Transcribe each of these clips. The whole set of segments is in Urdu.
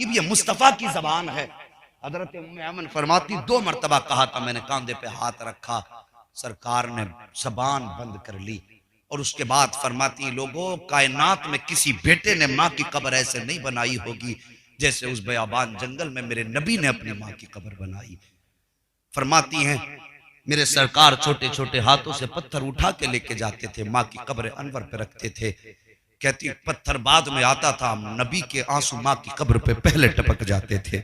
صاحب یہ مصطفیٰ کی زبان ہے۔ حضرت ام ایمن فرماتی 2 مرتبہ کہا تھا، میں نے کاندھے پہ ہاتھ رکھا، سرکار نے زبان بند کر لی، اور اس کے بعد فرماتی لوگوں کائنات میں کسی بیٹے نے ماں کی قبر ایسے نہیں بنائی ہوگی جیسے اس بیابان جنگل میں میرے نبی نے اپنی ماں کی قبر بنائی۔ فرماتی ہیں میرے سرکار چھوٹے چھوٹے ہاتھوں سے پتھر اٹھا کے لے کے جاتے تھے، ماں کی قبر انور پہ رکھتے تھے، کہتی پتھر بعد میں آتا تھا، نبی کے آنسو ماں کی قبر پہ پہلے ٹپک جاتے تھے۔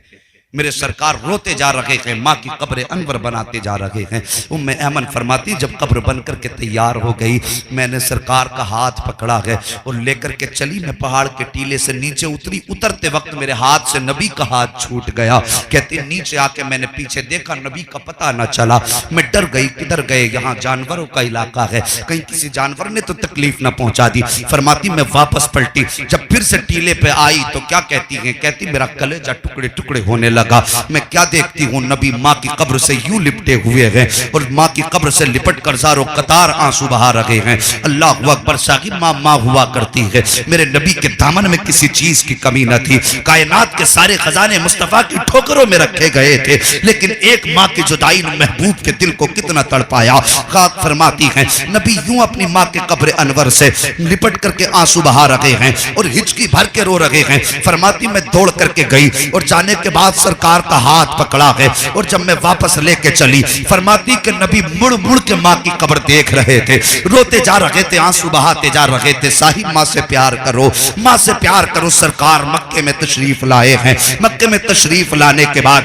میرے سرکار روتے جا رہے ہیں، ماں کی قبر انور بناتے جا رہے ہیں۔ ام ایمن فرماتی جب قبر بن کر کے تیار ہو گئی، میں نے سرکار کا ہاتھ پکڑا ہے اور لے کر کے چلی، میں پہاڑ کے ٹیلے سے نیچے اتری، اترتے وقت میرے ہاتھ سے نبی کا ہاتھ چھوٹ گیا۔ کہتی نیچے آ کے میں نے پیچھے دیکھا، نبی کا پتہ نہ چلا، میں ڈر گئی، کدھر گئے؟ یہاں جانوروں کا علاقہ ہے، کہیں کسی جانور نے تو تکلیف نہ پہنچا دی۔ فرماتی میں واپس پلٹی، جب پھر سے ٹیلے پہ آئی تو کیا کہتی ہیں؟ کہتی میرا کلیجہ ٹکڑے ٹکڑے ہونے لگا۔ میں کیا دیکھتی ہوں؟ نبی ماں کی قبر سے یوں لپٹے ہوئے ہیں اور ماں کی قبر سے لپٹ کر زاروں قطار آنسو بہا رہے ہیں۔ اللہ اکبر شاہی ماں ہوا کرتی ہے۔ میرے نبی کے دامن میں کسی چیز کی کمی نہ تھی، کائنات کے سارے خزانے مصطفیٰ کی ٹھوکروں میں رکھے گئے تھے، لیکن ایک ماں کی جدائی نے محبوب کے دل کو کتنا تڑپایا۔ خاک فرماتی ہیں نبی یوں اپنی ماں کے قبر انور سے لپٹ کر کے آنسو بہا رہے ہیں اور ہچکی بھر کے رو رہے ہیں۔ فرماتی میں دوڑ کر کے گئی اور جانے کے بعد سرکار کا ہاتھ پکڑا ہے، اور جب میں واپس لے کے چلی، فرماتی کہ نبی مڑ مڑ کے ماں کی قبر دیکھ رہے تھے، روتے جا رہے تھے، آنسو بہاتے جا رہے تھے۔ صاحب ماں سے پیار کرو، ماں سے پیار کرو۔ سرکار مکے میں تشریف لائے ہیں، مکے میں تشریف لانے کے بعد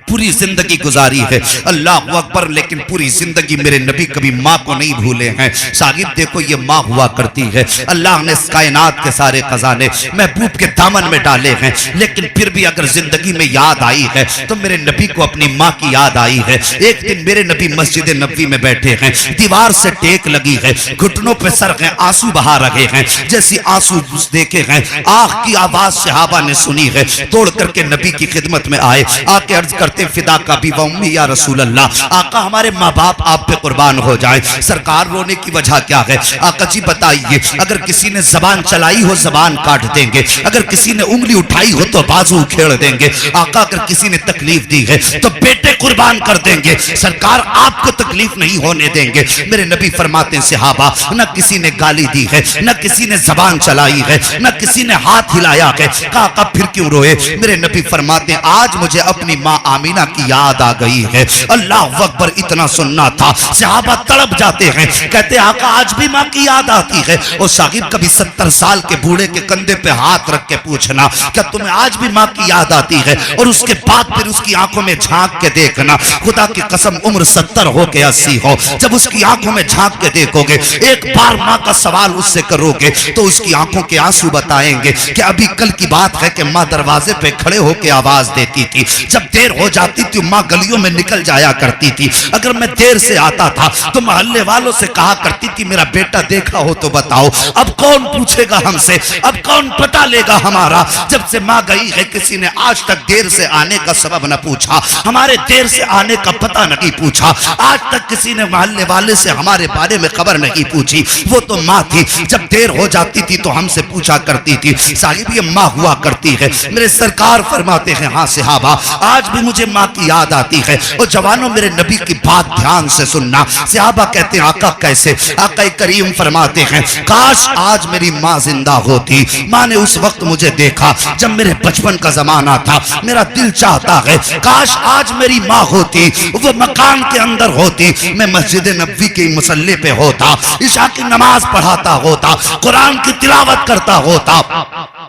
پوری زندگی گزاری ہے، اللہ اکبر، لیکن پوری زندگی میرے نبی کبھی ماں کو نہیں بھولے ہیں۔ صاحب دیکھو یہ ماں ہوا کرتی ہے، اللہ نے اس کائنات کے سارے خزانے محبوب کے دامن میں ڈالے ہیں، لیکن پھر بھی اگر زندگی میں یاد آئی ہے تو میرے نبی کو اپنی ماں کی یاد آئی ہے۔ ایک دن میرے نبی مسجد نبوی میں بیٹھے ہیں، دیوار سے ٹیک لگی ہے، گھٹنوں پہ سر ہیں، آنسو بہا رہے ہیں۔ جیسی آنسو دیکھے ہیں، آہ کی آواز صحابہ نے سنی ہے، توڑ کر کے نبی کی خدمت میں آئے، آ کے عرض کرتے فدا کا بھی و امی یا رسول اللہ، آقا ہمارے ماں باپ آپ پہ قربان ہو جائیں۔ سرکار رونے کی وجہ کیا ہے؟ آقا جی بتائیے، اگر کسی نے زبان چلائی ہو زبان کاٹ دیں گے، اگر کسی نے انگلی اٹھائی ہو تو بازو کھیڑ دیں گے، آقا اگر کسی نے تکلیف دی ہے تو بیٹے قربان کر دیں گے، سرکار آپ کو تکلیف نہیں ہونے دیں گے۔ میرے نبی فرماتے ہیں صحابہ نہ کسی نے گالی دی ہے، نہ کسی نے زبان چلائی ہے، نہ کسی نے ہاتھ ہلایا ہے۔ کہا آقا پھر کیوں روئے؟ میرے نبی فرماتے ہیں آج مجھے اپنی ماں آمینہ کی یاد آ گئی ہے۔ اللہ اکبر، اتنا سننا تھا، صحابہ تڑپ جاتے ہیں، کہتے آقا آج بھی ماں کی یاد آتی ہے۔ اور شاگرد کبھی 70 سال کے بوڑھے کے کندھے پہ ہاتھ رکھ کے پوچھنا کیا تمہیں آج بھی ماں کی یاد آتی ہے؟ اور اس کے بعد پھر اس کی آنکھوں میں جھانک کے دیکھنا، خدا کی قسم عمر 70 ہو کے 80 ہو، جب اس کی آنکھوں میں جھانک کے دیکھو گے، ایک بار ماں کا سوال اس سے کرو گے تو اس کی آنکھوں کے آنسو بتائیں گے کہ ابھی کل کی بات ہے کہ ماں دروازے پہ کھڑے ہو کے آواز دیتی تھی، جب دیر ہو جاتی تھی ماں گلیوں میں نکل جایا کرتی تھی، اگر میں دیر سے آتا تھا تو محلے والوں سے کہا کرتی تھی میرا بیٹا دیکھا ہو تو بتاؤ۔ اب کون پوچھے گا ہم سے؟ اب کون پتہ لے گا ہمارا؟ جب سے ماں گئی ہے کسی نے آج تک دیر سے آنے کا سبب نہ پوچھا، ہمارے دیر سے آنے کا پتہ نہیں پوچھا، آج تک کسی نے محلے والے سے ہمارے بارے میں خبر نہیں پوچھی۔ وہ تو ماں تھی، جب دیر ہو جاتی تھی تو ہم سے پوچھا کرتی تھی۔ صاحب یہ ماں ہوا کرتی ہے۔ میرے سرکار فرماتے ہیں ہاں صحابہ آج بھی مجھے ماں کی یاد آتی ہے۔ اور جوانوں میرے نبی کی بات دھیان سے سننا، صحابہ کہتے ہیں آقا کیسے؟ آقا کریم فرماتے ہیں کاش آج میری ماں زندہ ہوتی، ماں نے اس وقت مجھے دیکھا جب میرے بچپن کا زمانہ تھا، میرا دل چاہتا ہے کاش آج میری ماں ہوتی، وہ مکان کے اندر ہوتی، میں مسجد نبوی کے مصلی پہ ہوتا، عشاء کی نماز پڑھاتا ہوتا، قرآن کی تلاوت کرتا ہوتا۔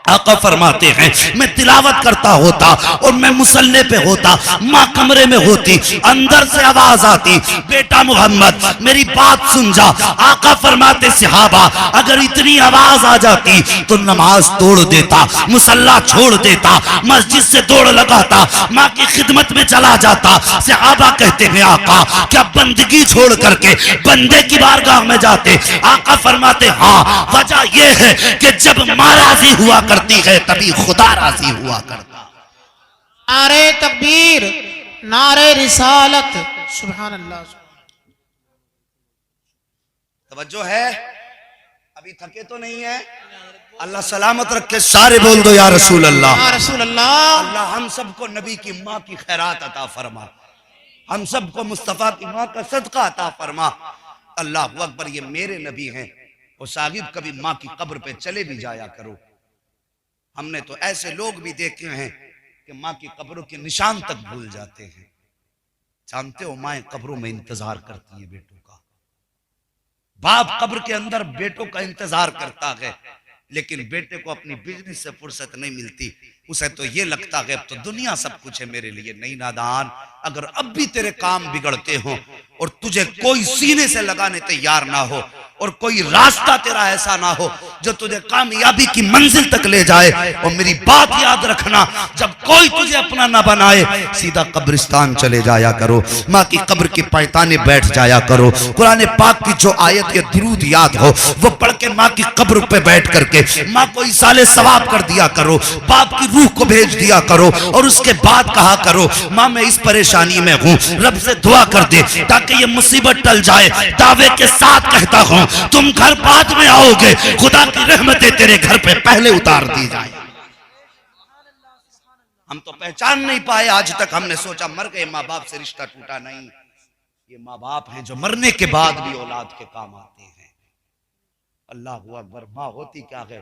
آقا فرماتے ہیں میں تلاوت کرتا ہوتا اور میں مصلی پہ ہوتا، ماں کمرے میں ہوتی، اندر سے آواز آتی بیٹا محمد میری بات سن جا۔ آقا فرماتے صحابہ اگر اتنی آواز آ جاتی تو نماز توڑ دیتا، مصلی چھوڑ دیتا، مسجد سے دوڑ لگاتا، ماں کی خدمت میں چلا جاتا۔ صحابہ کہتے ہیں آقا کیا بندگی چھوڑ کر کے بندے کی بارگاہ میں جاتے؟ آقا فرماتے ہاں، وجہ یہ ہے کہ جب ماں راضی ہوا کرتی ہے تبھی خدا راضی ہوا کرتا۔ نعرہ تکبیر، نعرہ رسالت، سبحان اللہ۔ توجہ ہے؟ اب ابھی تھکے تو نہیں ہے؟ اللہ سلامت رکھے، سارے بول دو یا رسول اللہ۔ یا رسول اللہ۔ اللہ ہم سب کو نبی کی ماں کی خیرات عطا فرما، ہم سب کو مصطفیٰ کی ماں کا صدقہ عطا فرما۔ اللہ اکبر، یہ میرے نبی ہیں، اور صاحب کبھی ماں کی قبر پہ چلے بھی جایا کرو۔ ہم نے تو ایسے لوگ بھی دیکھے ہیں کہ ماں کی قبروں کے نشان تک بھول جاتے ہیں۔ جانتے ہو مائیں قبروں میں انتظار کرتی ہیں بیٹوں کا، باپ قبر کے اندر بیٹوں کا انتظار کرتا ہے، لیکن بیٹے کو اپنی بزنس سے فرصت نہیں ملتی، اسے تو یہ لگتا ہے اب تو دنیا سب کچھ ہے میرے لیے۔ نہیں نادان، اگر اب بھی تیرے کام بگڑتے ہوں اور تجھے کوئی سینے سے لگانے تیار نہ ہو، اور کوئی راستہ تیرا ایسا نہ ہو جو تجھے کامیابی کی منزل تک لے جائے، اور میری بات یاد رکھنا، جب کوئی تجھے اپنا نہ بنائے سیدھا قبرستان چلے جایا کرو، ماں کی قبر کی پائتانے بیٹھ جایا کرو، قرآن پاک کی جو آیت یا درود یاد ہو وہ پڑھ کے ماں کی قبر پہ بیٹھ کر کے ماں کو ایصال ثواب کر دیا کرو، باپ کی روح کو بھیج دیا کرو، اور اس کے بعد کہا کرو ماں میں اس پریشانی میں ہوں، رب سے دعا کر دے تاکہ یہ مصیبت ٹل جائے۔ دعوے کے ساتھ کہتا ہوں تم گھر بعد میں آؤ گے، خدا کی رحمتیں تیرے گھر پہ پہلے اتار دی جائیں۔ ہم تو پہچان نہیں پائے آج تک، ہم نے سوچا مر گئے ماں باپ سے رشتہ ٹوٹا، نہیں، یہ ماں باپ ہیں جو مرنے کے بعد بھی اولاد کے کام آتے ہیں۔ اللہ اکبر، ماں ہوتی کیا ہے؟